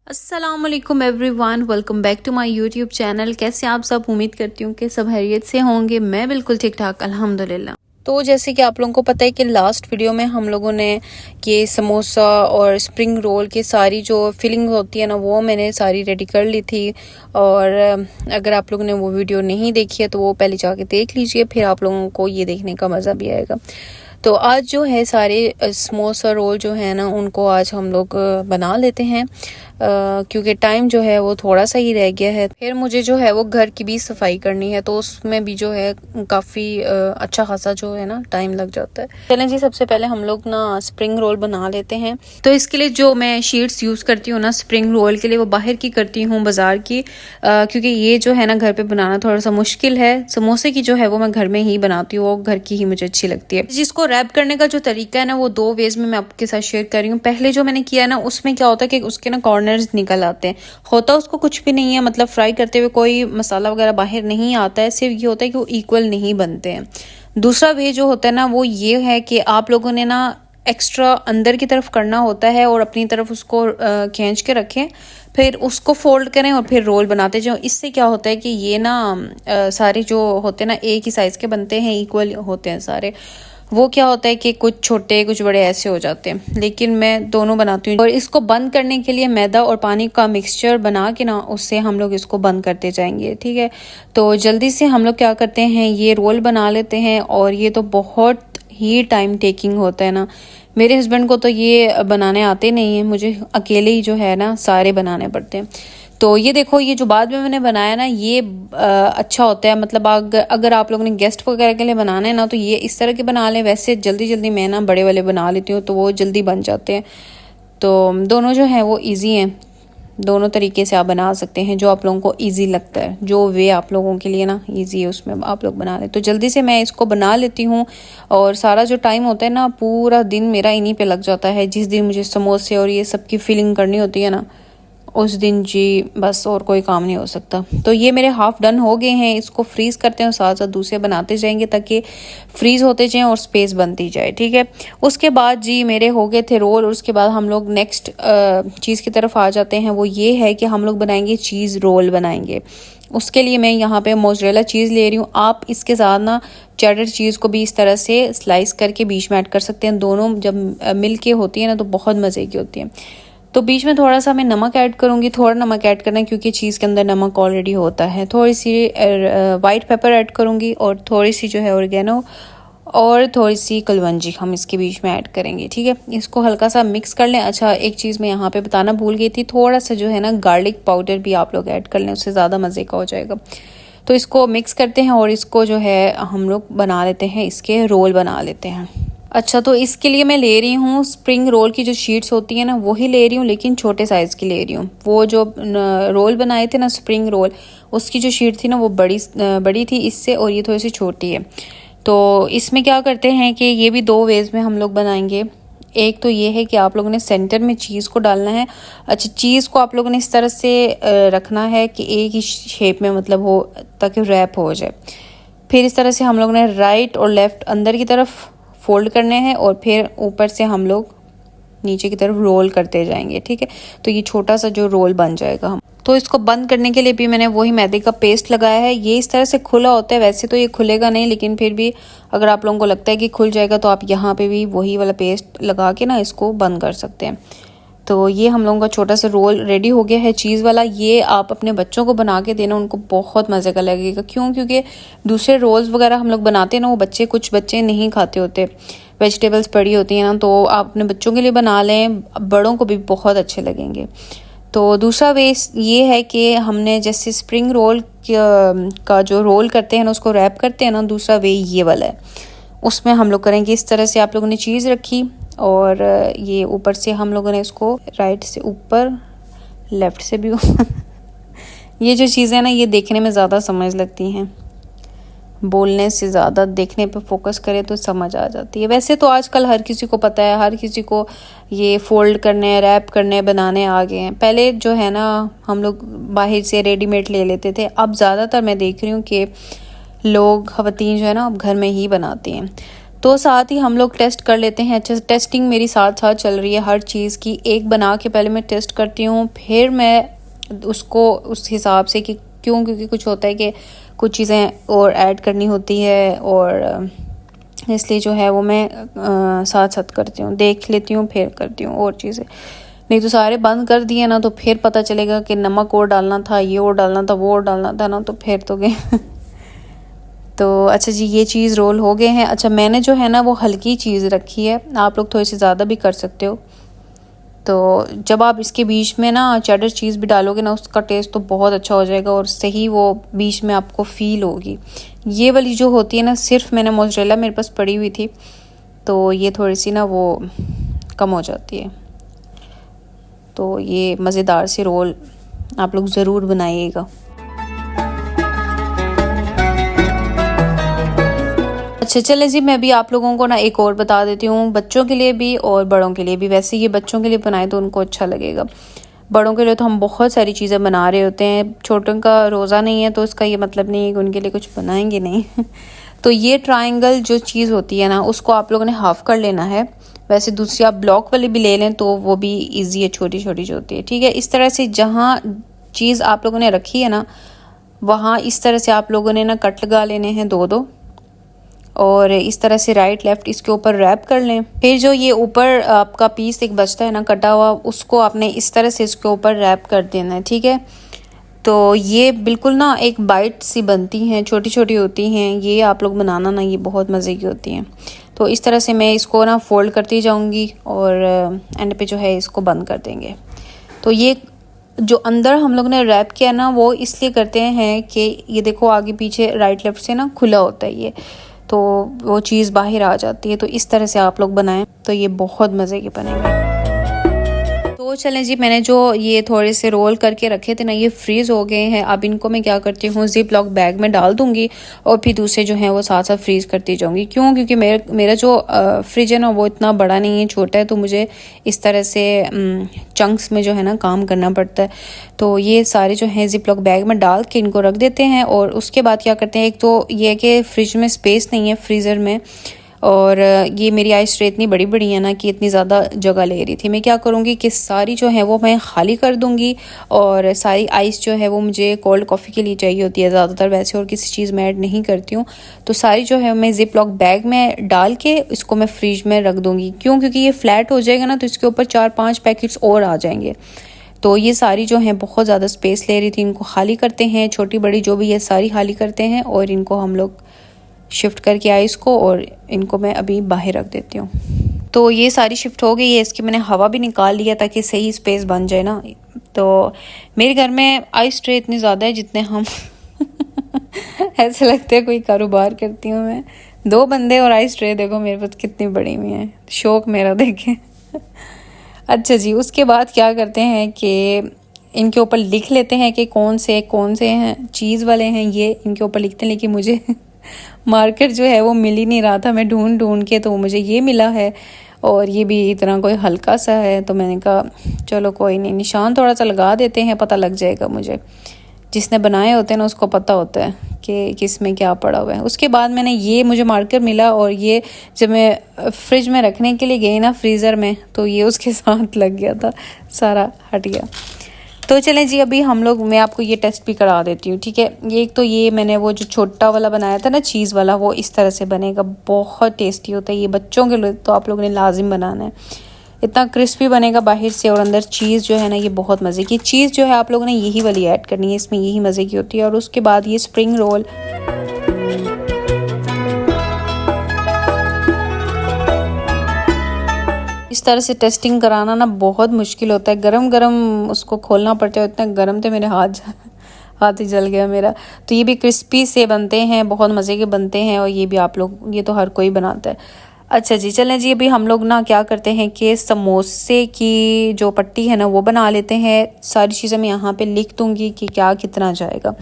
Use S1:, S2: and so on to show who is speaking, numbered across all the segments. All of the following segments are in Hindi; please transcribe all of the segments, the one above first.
S1: अस्सलाम वालेकुम everyone, welcome back to my YouTube channel. कैसे आप सब? उम्मीद करती हूँ कि सब खैरियत से होंगे। मैं बिल्कुल ठीक ठाक अल्हम्दुलिल्लाह। तो जैसे कि आप लोगों को पता है कि लास्ट वीडियो में हम लोगों ने ये समोसा और स्प्रिंग रोल की सारी जो फिलिंग होती है ना, वो मैंने सारी रेडी कर ली थी। और अगर आप लोगों ने वो वीडियो नहीं देखी है तो वो पहले जाके देख लीजिए, फिर आप लोगों को ये देखने का मज़ा भी आएगा। तो आज जो है सारे समोसा रोल जो है ना, उनको आज हम लोग बना लेते हैं, क्योंकि टाइम जो है वो थोड़ा सा ही रह गया है। फिर मुझे जो है वो घर की भी सफाई करनी है, तो उसमें भी जो है काफ़ी अच्छा खासा जो है ना टाइम लग जाता है। चलें जी, सबसे पहले हम लोग ना स्प्रिंग रोल बना लेते हैं। तो इसके लिए जो मैं शीट्स यूज़ करती हूँ ना स्प्रिंग रोल के लिए, वो बाहर की करती हूँ, बाज़ार की, क्योंकि ये जो है ना घर पे बनाना थोड़ा सा मुश्किल है। समोसे की जो है वो मैं घर में ही बनाती हूँ, वो घर की ही मुझे अच्छी लगती है। जिसको रैप करने का जो तरीका है ना, वो दो वेज में मैं आपके साथ शेयर कर रही हूँ। पहले जो मैंने किया ना, उसमें क्या होता है कि उसके ना कॉर्नर्स निकल आते हैं। होता उसको कुछ भी नहीं है, मतलब फ्राई करते हुए कोई मसाला वगैरह बाहर नहीं आता है, सिर्फ ये होता है कि वो इक्वल नहीं बनते हैं। दूसरा वे जो होता है ना, वो ये है कि आप लोगों ने ना एक्स्ट्रा अंदर की तरफ करना होता है और अपनी तरफ उसको खींच के रखें, फिर उसको फोल्ड करें और फिर रोल बनाते जाओ। इससे क्या होता है कि ये ना सारे जो होते हैं ना एक ही साइज़ के बनते हैं, इक्वल होते हैं सारे। वो क्या होता है कि कुछ छोटे कुछ बड़े ऐसे हो जाते हैं, लेकिन मैं दोनों बनाती हूँ। और इसको बंद करने के लिए मैदा और पानी का मिक्सचर बना के ना, उससे हम लोग इसको बंद करते जाएंगे, ठीक है। तो जल्दी से हम लोग क्या करते हैं, ये रोल बना लेते हैं। और ये तो बहुत ही टाइम टेकिंग होता है ना। मेरे हस्बैंड को तो ये बनाने आते नहीं हैं, मुझे अकेले ही जो है ना सारे बनाने पड़ते हैं। तो ये देखो, ये जो बाद में मैंने बनाया ना, ये अच्छा होता है। मतलब अगर आप लोगों ने गेस्ट वगैरह के लिए बनाना है ना, तो ये इस तरह के बना लें। वैसे जल्दी जल्दी मैं ना बड़े वाले बना लेती हूँ, तो वो जल्दी बन जाते हैं। तो दोनों जो हैं वो इजी हैं, दोनों तरीके से आप बना सकते हैं, जो आप लोगों को इजी लगता है, जो वे आप लोगों के लिए ना इजी है उसमें आप लोग बना लें। तो जल्दी से मैं इसको बना लेती हूँ। और सारा जो टाइम होता है ना, पूरा दिन मेरा इन्हीं पे लग जाता है। जिस दिन मुझे समोसे और ये सब की फिलिंग करनी होती है ना, उस दिन जी बस और कोई काम नहीं हो सकता। तो ये मेरे हाफ डन हो गए हैं, इसको फ्रीज करते हैं और साथ साथ दूसरे बनाते जाएंगे, ताकि फ्रीज होते जाएं और स्पेस बनती जाए, ठीक है। उसके बाद जी मेरे हो गए थे रोल, और उसके बाद हम लोग नेक्स्ट चीज़ की तरफ आ जाते हैं। वो ये है कि हम लोग बनाएंगे चीज़ रोल बनाएंगे। उसके लिए मैं यहाँ पे मोज़रेला चीज़ ले रही हूँ। आप इसके साथ ना चेडर चीज़ को भी इस तरह से स्लाइस करके बीच में ऐड कर सकते हैं। दोनों जब मिल के होती है ना, तो बहुत मज़े की होती है। तो बीच में थोड़ा सा मैं नमक ऐड करूँगी, थोड़ा नमक ऐड करना है क्योंकि चीज़ के अंदर नमक ऑलरेडी होता है। थोड़ी सी वाइट पेपर ऐड करूँगी, और थोड़ी सी जो है ऑरिगेनो और थोड़ी सी कलवंजी हम इसके बीच में ऐड करेंगे, ठीक है। इसको हल्का सा मिक्स कर लें। अच्छा, एक चीज़ मैं यहाँ पे बताना भूल गई थी, थोड़ा सा जो है ना गार्लिक पाउडर भी आप लोग ऐड कर लें, उससे ज़्यादा मज़े का हो जाएगा। तो इसको मिक्स करते हैं और इसको जो है हम लोग बना लेते हैं, इसके रोल बना लेते हैं। अच्छा, तो इसके लिए मैं ले रही हूँ स्प्रिंग रोल की जो शीट्स होती हैं ना, वही ले रही हूँ, लेकिन छोटे साइज़ की ले रही हूँ। वो जो रोल बनाए थे ना स्प्रिंग रोल, उसकी जो शीट थी ना वो बड़ी थी इससे, और ये थोड़ी सी छोटी है। तो इसमें क्या करते हैं कि ये भी दो वेज में हम लोग बनाएंगे। एक तो ये है कि आप लोगों ने सेंटर में चीज़ को डालना है। अच्छा, चीज़ को आप लोगों ने इस तरह से रखना है कि एक ही शेप में मतलब हो, ताकि रैप हो जाए। फिर इस तरह से हम लोगों ने राइट और लेफ़्ट अंदर की तरफ फोल्ड करने हैं, और फिर ऊपर से हम लोग नीचे की तरफ रोल करते जाएंगे, ठीक है। तो ये छोटा सा जो रोल बन जाएगा हम। तो इसको बंद करने के लिए भी मैंने वही मैदे का पेस्ट लगाया है। ये इस तरह से खुला होता है, वैसे तो ये खुलेगा नहीं, लेकिन फिर भी अगर आप लोगों को लगता है कि खुल जाएगा, तो आप यहाँ पे भी वही वाला पेस्ट लगा के ना इसको बंद कर सकते हैं। तो ये हम लोगों का छोटा सा रोल रेडी हो गया है चीज़ वाला। ये आप अपने बच्चों को बना के देना, उनको बहुत मज़े का लगेगा। क्यों? क्योंकि दूसरे रोल्स वगैरह हम लोग बनाते हैं ना, वो कुछ बच्चे नहीं खाते होते, वेजिटेबल्स पड़ी होती हैं ना। तो आप अपने बच्चों के लिए बना लें, बड़ों को भी बहुत अच्छे लगेंगे। तो दूसरा वे ये है कि हमने जैसे स्प्रिंग रोल का जो रोल करते हैं ना, उसको रैप करते हैं ना, दूसरा वे ये वाला है। उसमें हम लोग करेंगे इस तरह से, आप लोगों ने चीज़ रखी और ये ऊपर से हम लोगों ने इसको राइट से ऊपर, लेफ़्ट से भी ऊपर ये जो चीज़ें ना, ये देखने में ज़्यादा समझ लगती हैं, बोलने से ज़्यादा देखने पे फोकस करें तो समझ आ जाती है। वैसे तो आजकल हर किसी को पता है, हर किसी को ये फोल्ड करने, रैप करने, बनाने आ गए हैं। पहले जो है ना हम लोग बाहर से रेडीमेड ले लेते थे, अब ज़्यादातर मैं देख रही हूँ कि लोग, ख़वातीन जो है ना, अब घर में ही बनाती हैं। तो साथ ही हम लोग टेस्ट कर लेते हैं। अच्छा, टेस्टिंग मेरी साथ साथ चल रही है हर चीज़ की। एक बना के पहले मैं टेस्ट करती हूँ, फिर मैं उसको उस हिसाब से कि क्यों, क्योंकि कुछ होता है कि कुछ चीज़ें और ऐड करनी होती है, और इसलिए जो है वो मैं साथ साथ करती हूँ, देख लेती हूँ फिर करती हूँ और चीज़ें। नहीं तो सारे बंद कर दिए ना तो फिर पता चलेगा कि नमक और डालना था, ये और डालना था, वो और डालना था ना, तो फिर तो गए तो अच्छा जी, ये चीज़ रोल हो गए हैं। अच्छा, मैंने जो है ना वो हल्की चीज़ रखी है, आप लोग थोड़ी सी ज़्यादा भी कर सकते हो। तो जब आप इसके बीच में ना चेडर चीज़ भी डालोगे ना, उसका टेस्ट तो बहुत अच्छा हो जाएगा और सही वो बीच में आपको फ़ील होगी। ये वाली जो होती है ना, सिर्फ मैंने मोज़रेला मेरे पास पड़ी हुई थी, तो ये थोड़ी सी ना वो कम हो जाती है। तो ये मज़ेदार सी रोल आप लोग ज़रूर बनाइएगा। अच्छा चले जी, मैं भी आप लोगों को ना एक और बता देती हूँ, बच्चों के लिए भी और बड़ों के लिए भी। वैसे ये बच्चों के लिए बनाए तो उनको अच्छा लगेगा, बड़ों के लिए तो हम बहुत सारी चीज़ें बना रहे होते हैं। छोटों का रोज़ा नहीं है तो इसका ये मतलब नहीं है कि उनके लिए कुछ बनाएंगे नहीं तो ये ट्रायंगल जो चीज़ होती है ना, उसको आप लोगों ने हाफ़ कर लेना है। वैसे दूसरी आप ब्लॉक वाली भी ले लें तो वो भी ईजी है, छोटी छोटी जो होती है, ठीक है। इस तरह से जहाँ चीज़ आप लोगों ने रखी है ना, वहाँ इस तरह से आप लोगों ने ना कट लगा लेने हैं दो दो, और इस तरह से राइट लेफ्ट इसके ऊपर रैप कर लें। फिर जो ये ऊपर आपका पीस एक बचता है ना कटा हुआ, उसको आपने इस तरह से इसके ऊपर रैप कर देना है, ठीक है। तो ये बिल्कुल ना एक बाइट सी बनती हैं, छोटी छोटी होती हैं। ये आप लोग बनाना ना, ये बहुत मज़े की होती हैं। तो इस तरह से मैं इसको ना फोल्ड करती जाऊंगी और एंड पे जो है इसको बंद कर देंगे। तो ये जो अंदर हम लोग ने रैप किया ना, वो इसलिए करते हैं कि ये देखो आगे पीछे राइट लेफ्ट से ना खुला होता है ये, तो वो चीज़ बाहर आ जाती है। तो इस तरह से आप लोग बनाएं तो ये बहुत मज़े के बनेंगे। तो चलें जी, मैंने जो ये थोड़े से रोल करके रखे थे ना, ये फ्रीज़ हो गए हैं। अब इनको मैं क्या करती हूँ, जिप लॉक बैग में डाल दूँगी और फिर दूसरे जो हैं वो साथ साथ फ्रीज़ करती जाऊँगी। क्यों? क्योंकि मेरा जो फ्रिज है ना वो इतना बड़ा नहीं है, छोटा है, तो मुझे इस तरह से चंक्स में जो है ना काम करना पड़ता है। तो ये सारे जो हैं जिप लॉक बैग में डाल के इनको रख देते हैं। और उसके बाद क्या करते हैं, एक तो ये है कि फ्रिज में स्पेस नहीं है फ्रीज़र में, और ये मेरी आइस ट्रे इतनी बड़ी बड़ी है ना कि इतनी ज़्यादा जगह ले रही थी। मैं क्या करूँगी कि सारी जो है वो मैं खाली कर दूँगी, और सारी आइस जो है वो मुझे कोल्ड कॉफ़ी के लिए चाहिए होती है ज़्यादातर, वैसे और किसी चीज़ में ऐड नहीं करती हूँ। तो सारी जो है मैं जिप लॉक बैग में डाल के इसको मैं फ्रिज में रख दूँगी। क्यों? क्योंकि ये फ्लैट हो जाएगा ना तो इसके ऊपर 4-5 पैकेट्स और आ जाएंगे। तो ये सारी जो हैं बहुत ज़्यादा स्पेस ले रही थी, इनको खाली करते हैं, छोटी बड़ी जो भी है सारी खाली करते हैं, और इनको हम लोग शिफ्ट करके आए इसको, और इनको मैं अभी बाहर रख देती हूँ। तो ये सारी शिफ्ट हो गई है, इसकी मैंने हवा भी निकाल लिया ताकि सही स्पेस बन जाए ना। तो मेरे घर में आइस ट्रे इतनी ज़्यादा है जितने हम ऐसे लगता है कोई कारोबार करती हूँ मैं। 2 बंदे और आइस ट्रे देखो मेरे पास कितनी बड़ी हुई है, शौक मेरा देखें अच्छा जी, उसके बाद क्या करते हैं कि इनके ऊपर लिख लेते हैं कि कौन से हैं चीज़ वाले हैं, ये इनके ऊपर लिखते हैं। लेकिन मुझे मार्केट जो है वो मिल ही नहीं रहा था, मैं ढूंढ के तो मुझे ये मिला है, और ये भी इतना कोई हल्का सा है। तो मैंने कहा चलो कोई नहीं, निशान थोड़ा सा लगा देते हैं, पता लग जाएगा मुझे। जिसने बनाए होते हैं ना उसको पता होता है कि किस में क्या पड़ा हुआ है। उसके बाद मैंने ये मुझे मार्कर मिला, और ये जब मैं फ्रिज में रखने के लिए गई ना फ्रीज़र में, तो ये उसके साथ लग गया था, सारा हट गया। तो चलें जी, अभी हम लोग, मैं आपको ये टेस्ट भी करा देती हूँ, ठीक है। ये एक तो ये मैंने वो जो छोटा वाला बनाया था ना चीज़ वाला, वो इस तरह से बनेगा, बहुत टेस्टी होता है ये। बच्चों के लिए तो आप लोगों ने लाजिम बनाना है, इतना क्रिस्पी बनेगा बाहर से, और अंदर चीज़ जो है ना ये बहुत मज़े की चीज़ जो है आप लोगों ने यही वाली ऐड करनी है, इसमें यही मज़े की होती है। और उसके बाद ये स्प्रिंग रोल, इस तरह से टेस्टिंग कराना ना बहुत मुश्किल होता है, गरम गरम उसको खोलना पड़ता है। इतना गरम थे मेरे हाथ ही जल गया मेरा। तो ये भी क्रिस्पी से बनते हैं, बहुत मज़े के बनते हैं, और ये भी आप लोग, ये तो हर कोई बनाता है। अच्छा जी, चलें जी, अभी हम लोग ना क्या करते हैं कि समोसे की जो पट्टी है ना वो बना लेते हैं। सारी चीज़ें मैं यहाँ पे लिख दूँगी कि क्या कितना जाएगा।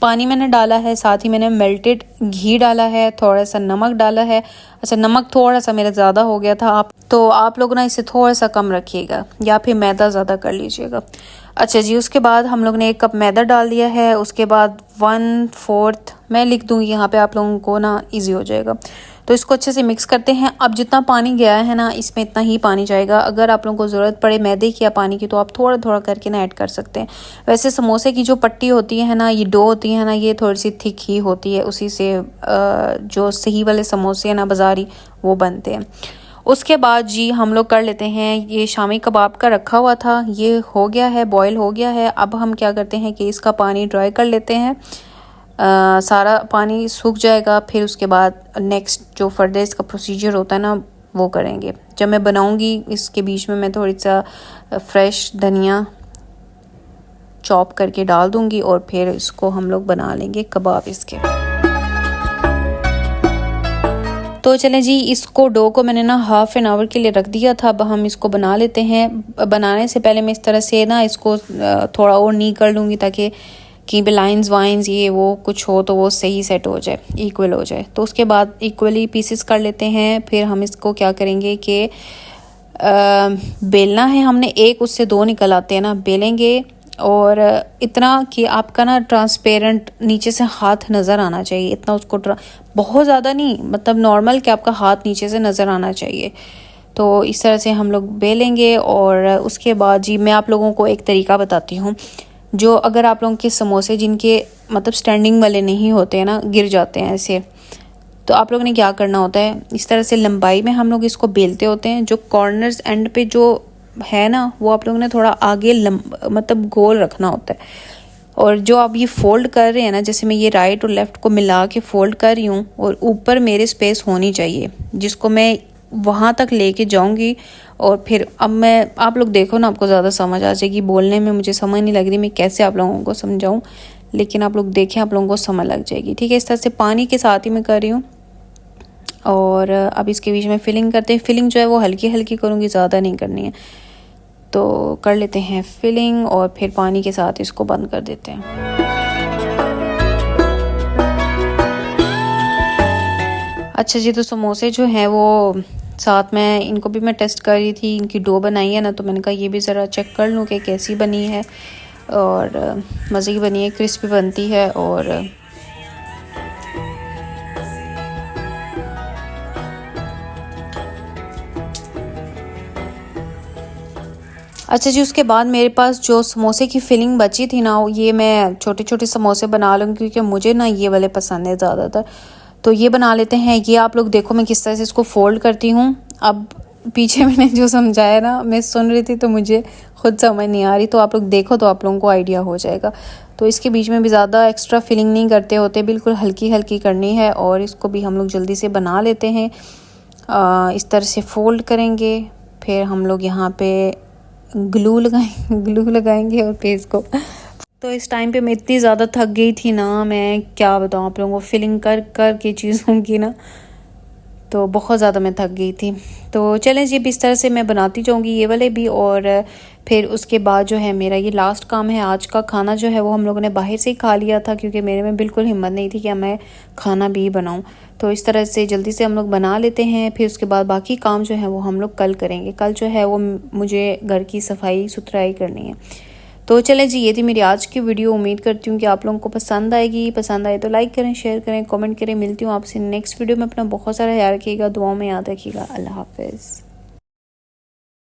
S1: पानी मैंने डाला है, साथ ही मैंने मेल्टेड घी डाला है, थोड़ा सा नमक डाला है। अच्छा, नमक थोड़ा सा मेरा ज़्यादा हो गया था, आप लोग ना इसे थोड़ा सा कम रखिएगा, या फिर मैदा ज़्यादा कर लीजिएगा। अच्छा जी, उसके बाद हम लोग ने 1 कप मैदा डाल दिया है। उसके बाद 1/4 मैं लिख दूँगी यहाँ पे, आप लोगों को ना इजी हो जाएगा। तो इसको अच्छे से मिक्स करते हैं। अब जितना पानी गया है ना, इसमें इतना ही पानी जाएगा। अगर आप लोगों को ज़रूरत पड़े मैदे की या पानी की तो आप थोड़ा थोड़ा करके ना ऐड कर सकते हैं। वैसे समोसे की जो पट्टी होती है ना, ये डो होती है ना, ये थोड़ी सी थिक ही होती है। उसी से जो सही वाले समोसे हैं ना बाज़ारी, वो बनते हैं। उसके बाद जी हम लोग कर लेते हैं, ये शामी कबाब का रखा हुआ था, ये हो गया है, बॉयल हो गया है। अब हम क्या करते हैं कि इसका पानी ड्राई कर लेते हैं। सारा पानी सूख जाएगा, फिर उसके बाद नेक्स्ट जो फर्दर इसका प्रोसीजर होता है ना, वो करेंगे। जब मैं बनाऊंगी इसके बीच में मैं थोड़ी सा फ्रेश धनिया चॉप करके डाल दूंगी और फिर इसको हम लोग बना लेंगे कबाब इसके। तो चलें जी, इसको डो को मैंने ना हाफ़ एन आवर के लिए रख दिया था। अब हम इसको बना लेते हैं। बनाने से पहले मैं इस तरह से ना इसको थोड़ा और नी कर लूँगी ताकि कि लाइंस वाइंस ये वो कुछ हो तो वो सही सेट हो जाए, इक्वल हो जाए। तो उसके बाद इक्वली पीसेस कर लेते हैं। फिर हम इसको क्या करेंगे कि बेलना है हमने, एक उससे 2 निकल आते हैं ना, बेलेंगे। और इतना कि आपका ना ट्रांसपेरेंट नीचे से हाथ नज़र आना चाहिए, इतना उसको बहुत ज़्यादा नहीं, मतलब नॉर्मल कि आपका हाथ नीचे से नज़र आना चाहिए। तो इस तरह से हम लोग बेलेंगे। और उसके बाद जी मैं आप लोगों को एक तरीका बताती हूँ। जो अगर आप लोगों के समोसे जिनके मतलब स्टैंडिंग वाले नहीं होते हैं ना, गिर जाते हैं ऐसे, तो आप लोगों ने क्या करना होता है, इस तरह से लंबाई में हम लोग इसको बेलते होते हैं। जो कॉर्नर्स एंड पे जो है ना, वो आप लोगों ने थोड़ा आगे मतलब गोल रखना होता है। और जो आप ये फोल्ड कर रहे हैं ना, जैसे मैं ये राइट और लेफ़्ट को मिला के फोल्ड कर रही हूँ, और ऊपर मेरे स्पेस होनी चाहिए जिसको मैं वहाँ तक लेके जाऊँगी। और फिर अब मैं, आप लोग देखो ना, आपको ज़्यादा समझ आ जाएगी। बोलने में मुझे समझ नहीं लग रही मैं कैसे आप लोगों को समझाऊँ, लेकिन आप लोग देखें, आप लोगों को समझ लग जाएगी। ठीक है, इस तरह से पानी के साथ ही मैं कर रही हूँ। और अब इसके बीच में फिलिंग करते हैं। फिलिंग जो है वो हल्की हल्की करूँगी, ज़्यादा नहीं करनी है। तो कर लेते हैं फिलिंग और फिर पानी के साथ इसको बंद कर देते हैं। अच्छा जी, तो समोसे जो हैं वो साथ में इनको भी मैं टेस्ट कर रही थी। इनकी डो बनाई है ना, तो मैंने कहा ये भी ज़रा चेक कर लूँ कि कैसी बनी है। और मज़े की बनी है, क्रिस्पी बनती है। और अच्छा जी, उसके बाद मेरे पास जो समोसे की फिलिंग बची थी ना, ये मैं छोटे छोटे समोसे बना लूँगी क्योंकि मुझे ना ये वाले पसंद है ज़्यादातर। तो ये बना लेते हैं। ये आप लोग देखो मैं किस तरह से इसको फोल्ड करती हूँ। अब पीछे मैंने जो समझाया ना, मैं सुन रही थी तो मुझे खुद समझ नहीं आ रही, तो आप लोग देखो तो आप लोगों को आइडिया हो जाएगा। तो इसके बीच में भी ज़्यादा एक्स्ट्रा फिलिंग नहीं करते होते, बिल्कुल हल्की हल्की करनी है। और इसको भी हम लोग जल्दी से बना लेते हैं। इस तरह से फोल्ड करेंगे, फिर हम लोग यहाँ पे ग्लू लगाएंगे और फिर इसको। तो इस टाइम पे मैं इतनी ज़्यादा थक गई थी ना, मैं क्या बताऊँ आप लोगों को, फिलिंग कर कर के चीज़ों की ना, तो बहुत ज़्यादा मैं थक गई थी। तो चलें जी, इस तरह से मैं बनाती जाऊँगी ये वाले भी। और फिर उसके बाद जो है मेरा ये लास्ट काम है। आज का खाना जो है वो हम लोगों ने बाहर से ही खा लिया था क्योंकि मेरे में बिल्कुल हिम्मत नहीं थी कि मैं खाना भी बनाऊँ। तो इस तरह से जल्दी से हम लोग बना लेते हैं। फिर उसके बाद बाकी काम जो है वो हम लोग कल करेंगे। कल जो है वो मुझे घर की सफाई सुथराई करनी है। तो चलें जी, ये थी मेरी आज की वीडियो। उम्मीद करती हूँ कि आप लोगों को पसंद आएगी। पसंद आए तो लाइक करें, शेयर करें, कमेंट करें। मिलती हूँ आपसे नेक्स्ट वीडियो में। अपना बहुत सारा ख्याल रखिएगा, दुआओं में याद रखिएगा। अल्लाह हाफिज़।